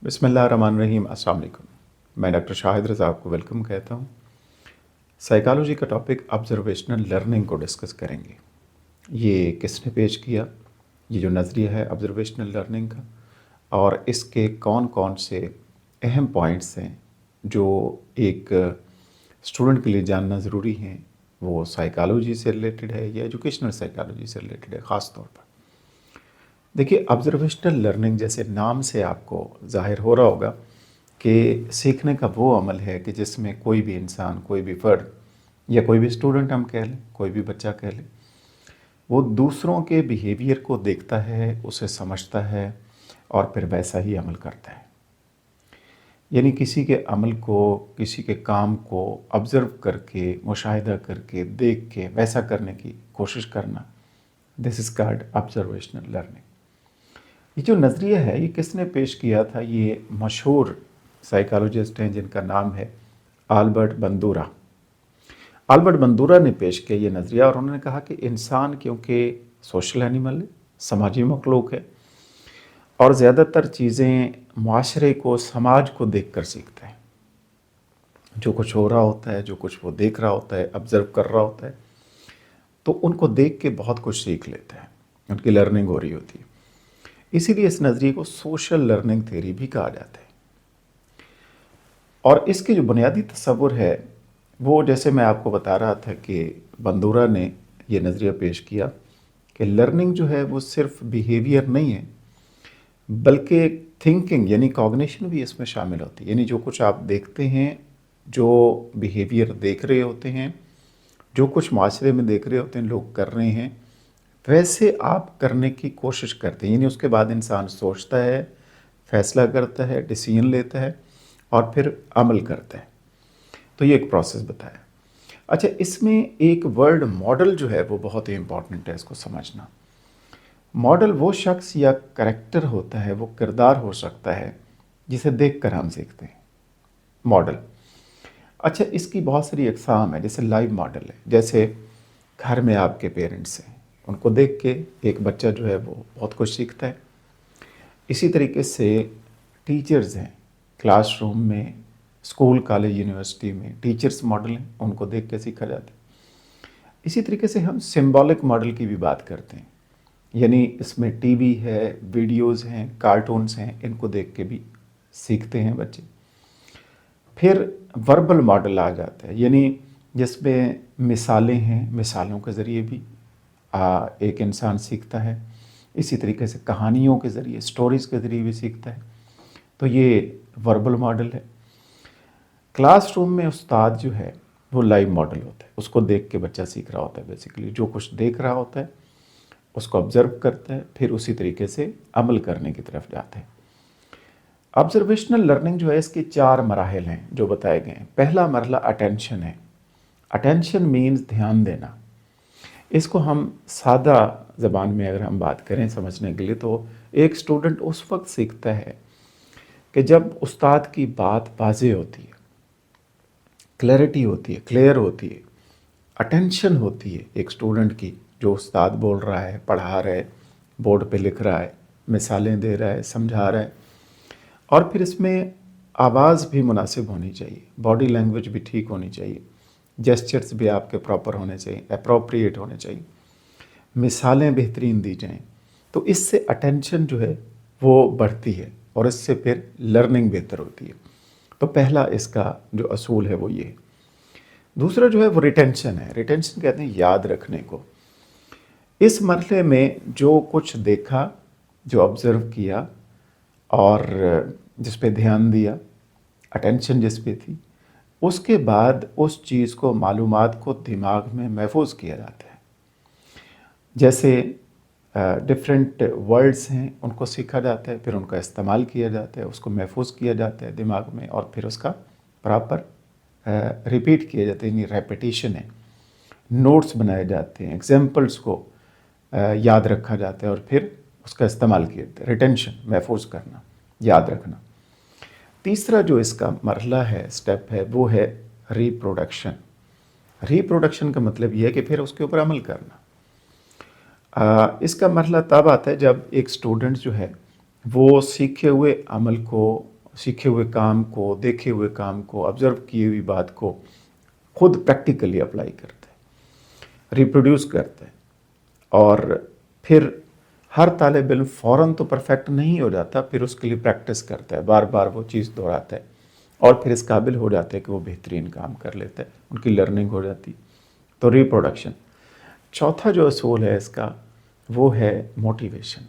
बिस्मिल्लाहिर्रहमानिर्रहीम। अस्सलाम वालेकुम। मैं डॉक्टर शाहिद रज़ा आपको वेलकम कहता हूँ। साइकोलॉजी का टॉपिक ऑब्जर्वेशनल लर्निंग को डिस्कस करेंगे। ये किसने पेश किया? ये जो नज़रिया है ऑब्जर्वेशनल लर्निंग का, और इसके कौन कौन से अहम पॉइंट्स हैं जो एक स्टूडेंट के लिए जानना ज़रूरी हैं, वो साइकोलॉजी से रिलेटेड है या एजुकेशनल साइकोलॉजी से रिलेटेड है ख़ास तौर पर। देखिए, ऑब्जर्वेशनल लर्निंग जैसे नाम से आपको ज़ाहिर हो रहा होगा कि सीखने का वो अमल है कि जिसमें कोई भी इंसान, कोई भी फ़र्द या कोई भी स्टूडेंट हम कह लें, कोई भी बच्चा कह लें, वो दूसरों के बिहेवियर को देखता है, उसे समझता है और फिर वैसा ही अमल करता है। यानी किसी के अमल को, किसी के काम को ऑब्ज़र्व करके, मुशाहिदा करके, देख के वैसा करने की कोशिश करना, this is called observational learning. ये जो नज़रिया है ये किसने पेश किया था? ये मशहूर साइकोलॉजिस्ट हैं जिनका नाम है आल्बर्ट बंदूरा। आल्बर्ट बंदूरा ने पेश किया ये नज़रिया, और उन्होंने कहा कि इंसान क्योंकि सोशल एनिमल है, समाजी मखलूक है, और ज़्यादातर चीज़ें माशरे को, समाज को देख कर सीखता है। जो कुछ हो रहा होता है, जो कुछ वो देख रहा होता है, ऑब्ज़र्व कर रहा होता है, तो उनको देख के बहुत कुछ सीख लेता है, उनकी लर्निंग हो रही होती है। इसीलिए इस नज़रिए को सोशल लर्निंग थ्योरी भी कहा जाता है। और इसके जो बुनियादी तसव्वुर है वो, जैसे मैं आपको बता रहा था कि बंदूरा ने ये नज़रिया पेश किया कि लर्निंग जो है वो सिर्फ बिहेवियर नहीं है, बल्कि थिंकिंग यानी कॉग्निशन भी इसमें शामिल होती है। यानी जो कुछ आप देखते हैं, जो बिहेवियर देख रहे होते हैं, जो कुछ माशरे में देख रहे होते हैं लोग कर रहे हैं, वैसे आप करने की कोशिश करते हैं। यानी उसके बाद इंसान सोचता है, फैसला करता है, डिसीजन लेता है और फिर अमल करता है। तो ये एक प्रोसेस बताया। अच्छा, इसमें एक वर्ड मॉडल जो है वो बहुत ही इंपॉर्टेंट है इसको समझना। मॉडल वो शख्स या करैक्टर होता है, वो किरदार हो सकता है जिसे देख कर हम सीखते हैं, मॉडल। अच्छा, इसकी बहुत सारी अक़साम है। जैसे लाइव मॉडल है, जैसे घर में आपके पेरेंट्स हैं, उनको देख के एक बच्चा जो है वो बहुत कुछ सीखता है। इसी तरीके से टीचर्स हैं, क्लासरूम में, स्कूल, कॉलेज, यूनिवर्सिटी में टीचर्स मॉडल हैं, उनको देख के सीखा जाता है। इसी तरीके से हम सिंबॉलिक मॉडल की भी बात करते हैं। यानी इसमें टीवी है, वीडियोज़ हैं, कार्टून्स हैं, इनको देख के भी सीखते हैं बच्चे। फिर वर्बल मॉडल आ जाता है, यानी जिसमें मिसालें हैं, मिसालों के ज़रिए भी एक इंसान सीखता है। इसी तरीके से कहानियों के ज़रिए, स्टोरीज़ के ज़रिए भी सीखता है। तो ये वर्बल मॉडल है। क्लासरूम में उस्ताद जो है वो लाइव मॉडल होता है, उसको देख के बच्चा सीख रहा होता है। बेसिकली जो कुछ देख रहा होता है उसको ऑब्ज़र्व करता है, फिर उसी तरीके से अमल करने की तरफ जाता है। ऑब्जर्वेशनल लर्निंग जो है, इसके 4 मराहिल हैं जो बताए गए हैं। पहला मरहला अटेंशन है। अटेंशन मीन्स ध्यान देना। इसको हम सादा ज़बान में अगर हम बात करें समझने के लिए, तो एक स्टूडेंट उस वक्त सीखता है कि जब उस्ताद की बात वाज़ेह होती है, क्लैरिटी होती है, क्लियर होती है, अटेंशन होती है एक स्टूडेंट की, जो उस्ताद बोल रहा है, पढ़ा रहा है, बोर्ड पे लिख रहा है, मिसालें दे रहा है, समझा रहा है। और फिर इसमें आवाज़ भी मुनासिब होनी चाहिए, बॉडी लैंग्वेज भी ठीक होनी चाहिए, जेस्चर्स भी आपके प्रॉपर होने चाहिए, अप्रोप्रिएट होने चाहिए, मिसालें बेहतरीन दी जाएं। तो इससे अटेंशन जो है वो बढ़ती है और इससे फिर लर्निंग बेहतर होती है। तो पहला इसका जो असूल है वो ये है। दूसरा जो है वो रिटेंशन है। रिटेंशन कहते हैं याद रखने को। इस मरहले में जो कुछ देखा, जो ऑब्ज़र्व किया और जिस पे ध्यान दिया, अटेंशन जिस पे थी, उसके बाद उस चीज़ को, मालूमात को दिमाग में महफूज किया जाता है। जैसे डिफरेंट वर्ड्स हैं, उनको सीखा जाता है, फिर उनका इस्तेमाल किया जाता है, उसको महफूज किया जाता है दिमाग में, और फिर उसका प्रॉपर रिपीट किया जाता है, यानी रेपिटेशन है। नोट्स बनाए जाते हैं, एग्जाम्पल्स को याद रखा जाता है और फिर उसका इस्तेमाल किया जाता है। रिटेंशन, महफूज करना, याद रखना। तीसरा जो इसका मरहला है, स्टेप है, वो है रिप्रोडक्शन। रिप्रोडक्शन का मतलब ये है कि फिर उसके ऊपर अमल करना। इसका मरहला तब आता है जब एक स्टूडेंट जो है वो सीखे हुए अमल को सीखे हुए काम को, देखे हुए काम को, ऑब्जर्व की हुई बात को खुद प्रैक्टिकली अप्लाई करता है, रिप्रोड्यूस करता है। और फिर हर तालिब इल्म फ़ौरन तो परफेक्ट नहीं हो जाता, फिर उसके लिए प्रैक्टिस करता है, बार बार वो चीज़ दोहराता है और फिर इस काबिल हो जाता है कि वो बेहतरीन काम कर लेता है, उनकी लर्निंग हो जाती। तो रिप्रोडक्शन। चौथा जो असूल है इसका वो है मोटिवेशन।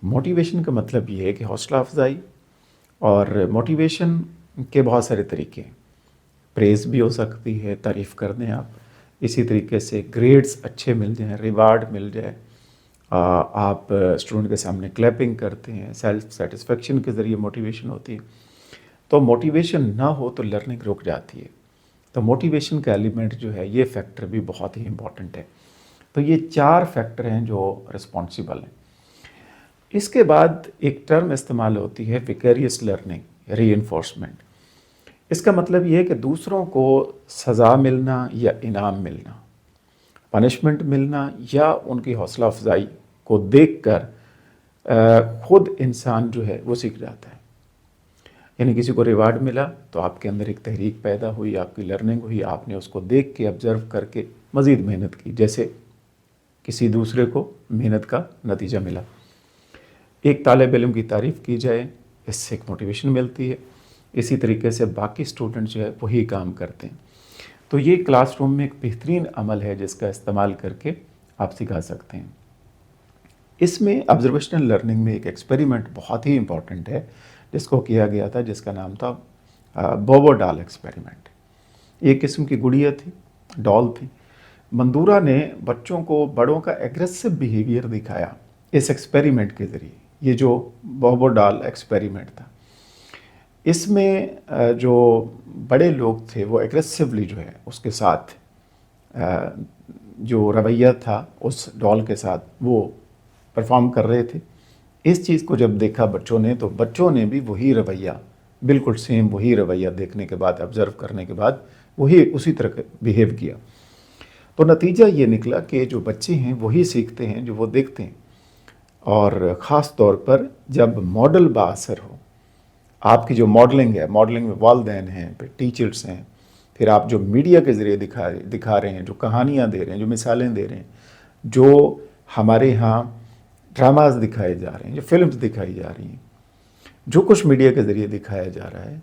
मोटिवेशन का मतलब ये है कि हौसला अफजाई, और मोटिवेशन के बहुत सारे तरीके हैं। प्रेज़ भी हो सकती है, तारीफ़ कर दें आप, इसी तरीके से ग्रेड्स अच्छे मिल जाएं, रिवार्ड मिल जाए, आप स्टूडेंट के सामने क्लैपिंग करते हैं, सेल्फ सेटिस्फेक्शन के ज़रिए मोटिवेशन होती है। तो मोटिवेशन ना हो तो लर्निंग रुक जाती है। तो मोटिवेशन का एलिमेंट जो है, ये फैक्टर भी बहुत ही इम्पॉर्टेंट है। तो ये 4 फैक्टर हैं जो रिस्पॉन्सिबल हैं। इसके बाद एक टर्म इस्तेमाल होती है विकेरियस लर्निंग, रीइंफोर्समेंट। इसका मतलब ये है कि दूसरों को सज़ा मिलना या इनाम मिलना, पनिशमेंट मिलना या उनकी हौसला अफजाई को देखकर खुद इंसान जो है वो सीख जाता है। यानी किसी को रिवार्ड मिला तो आपके अंदर एक तहरीक पैदा हुई, आपकी लर्निंग हुई, आपने उसको देख के, ऑब्ज़र्व करके मज़ीद मेहनत की, जैसे किसी दूसरे को मेहनत का नतीजा मिला। एक तालिब इल्म की तारीफ़ की जाए, इससे एक मोटिवेशन मिलती है। इसी तरीके से बाकी स्टूडेंट जो है वही काम करते हैं। तो ये क्लासरूम में एक बेहतरीन अमल है जिसका इस्तेमाल करके आप सिखा सकते हैं। इसमें ऑब्जर्वेशनल लर्निंग में एक एक्सपेरिमेंट बहुत ही इम्पॉर्टेंट है जिसको किया गया था, जिसका नाम था बोबो डॉल एक्सपेरिमेंट। एक किस्म की गुड़िया थी, डॉल थी। मंदूरा ने बच्चों को बड़ों का एग्रेसिव बिहेवियर दिखाया इस एक्सपेरिमेंट के ज़रिए। ये जो बोबो डॉल एक्सपेरिमेंट था, इसमें जो बड़े लोग थे वो एग्रेसिवली जो है उसके साथ जो रवैया था उस डॉल के साथ वो परफॉर्म कर रहे थे। इस चीज़ को जब देखा बच्चों ने, तो बच्चों ने भी वही रवैया, बिल्कुल सेम वही रवैया देखने के बाद, ऑब्ज़र्व करने के बाद वही उसी तरह बिहेव किया। तो नतीजा ये निकला कि जो बच्चे हैं वही सीखते हैं जो वो देखते हैं, और ख़ास तौर पर जब मॉडल बाअसर हो। आपकी जो मॉडलिंग है, मॉडलिंग में वालिदैन हैं, फिर टीचर्स हैं, फिर आप जो मीडिया के ज़रिए दिखा रहे हैं, जो कहानियाँ दे रहे हैं, जो मिसालें दे रहे हैं, जो हमारे यहाँ ड्रामाज दिखाए जा रहे हैं, जो फिल्म्स दिखाई जा रही हैं, जो कुछ मीडिया के ज़रिए दिखाया जा रहा है,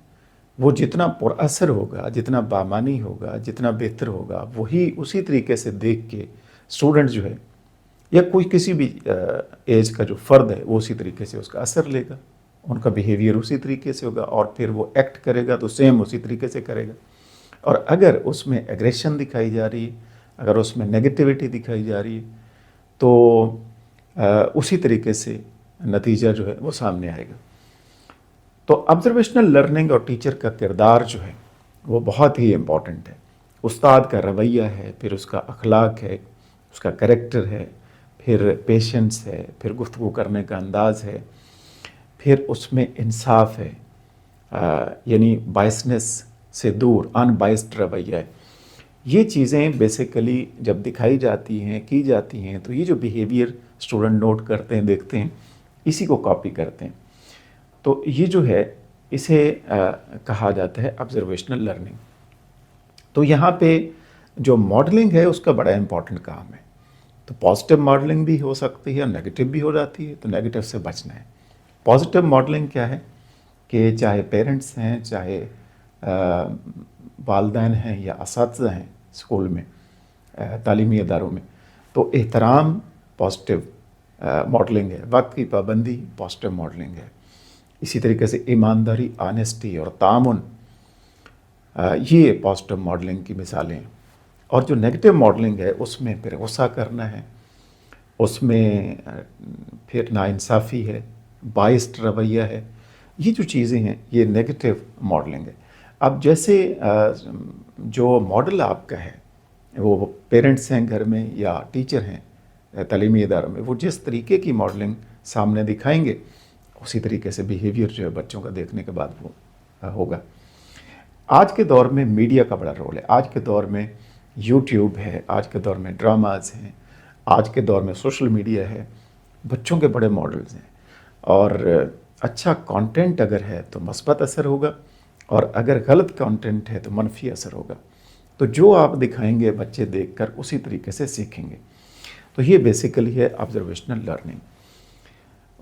वो जितना पुरअसर होगा, जितना बामानी होगा, जितना बेहतर होगा, वही उसी तरीके से देख के स्टूडेंट जो है या कोई किसी भी एज का जो फ़र्द है वो उसी तरीके से उसका असर लेगा, उनका बिहेवियर उसी तरीके से होगा, और फिर वो एक्ट करेगा तो सेम उसी तरीके से करेगा। और अगर उसमें एग्रेशन दिखाई जा रही है, अगर उसमें नेगेटिविटी दिखाई जा रही है, तो उसी तरीके से नतीजा जो है वो सामने आएगा। तो ऑब्जर्वेशनल लर्निंग और टीचर का किरदार जो है वो बहुत ही इम्पॉर्टेंट है। उस्ताद का रवैया है, फिर उसका अखलाक है, उसका कैरेक्टर है, फिर पेशेंस है, फिर गुफ्तगू करने का अंदाज़ है, फिर उसमें इंसाफ है, यानी बायसनेस से दूर अनबाइस्ड रवैया है। ये चीज़ें बेसिकली जब दिखाई जाती हैं, की जाती हैं, तो ये जो बिहेवियर स्टूडेंट नोट करते हैं, देखते हैं, इसी को कॉपी करते हैं। तो ये जो है इसे कहा जाता है ऑब्जर्वेशनल लर्निंग। तो यहाँ पे जो मॉडलिंग है उसका बड़ा इम्पॉर्टेंट काम है। तो पॉजिटिव मॉडलिंग भी हो सकती है और नेगेटिव भी हो जाती है, तो नेगेटिव से बचना है। पॉजिटिव मॉडलिंग क्या है कि चाहे पेरेंट्स हैं, चाहे वालिदैन हैं या असातिज़ा हैं स्कूल में, तालीमी इदारों में, तो एहतराम पॉजिटिव मॉडलिंग है, वक्त की पाबंदी पॉजिटिव मॉडलिंग है। इसी तरीके से ईमानदारी, ऑनेस्टी और तामुन, ये पॉजिटिव मॉडलिंग की मिसालें हैं। और जो नेगेटिव मॉडलिंग है उसमें फिर गुस्सा करना है, उसमें फिर नाइंसाफ़ी है, बाइस्ड रवैया है। ये जो चीज़ें हैं ये नेगेटिव मॉडलिंग है। अब जैसे जो मॉडल आपका है वो पेरेंट्स हैं घर में या टीचर हैं तालीमी इदारों में, वो जिस तरीके की मॉडलिंग सामने दिखाएंगे उसी तरीके से बिहेवियर जो है बच्चों का देखने के बाद वो होगा। आज के दौर में मीडिया का बड़ा रोल है। आज के दौर में यूट्यूब है, आज के दौर में ड्रामाज हैं, आज के दौर में सोशल मीडिया है, बच्चों के बड़े मॉडल्स हैं। और اچھا کانٹینٹ اگر ہے تو مثبت اثر ہوگا، اور اگر غلط کانٹینٹ ہے تو منفی اثر ہوگا۔ تو جو آپ دکھائیں گے بچے دیکھ کر اسی طریقے سے سیکھیں گے۔ تو یہ بیسیکلی ہے آبزرویشنل لرننگ۔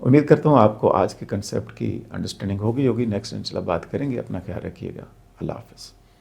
امید کرتا ہوں آپ کو آج کے کنسیپٹ کی انڈرسٹینڈنگ ہوگی۔ نیکسٹ انشاءاللہ بات کریں گے۔ اپنا خیال رکھیے گا۔ اللہ حافظ۔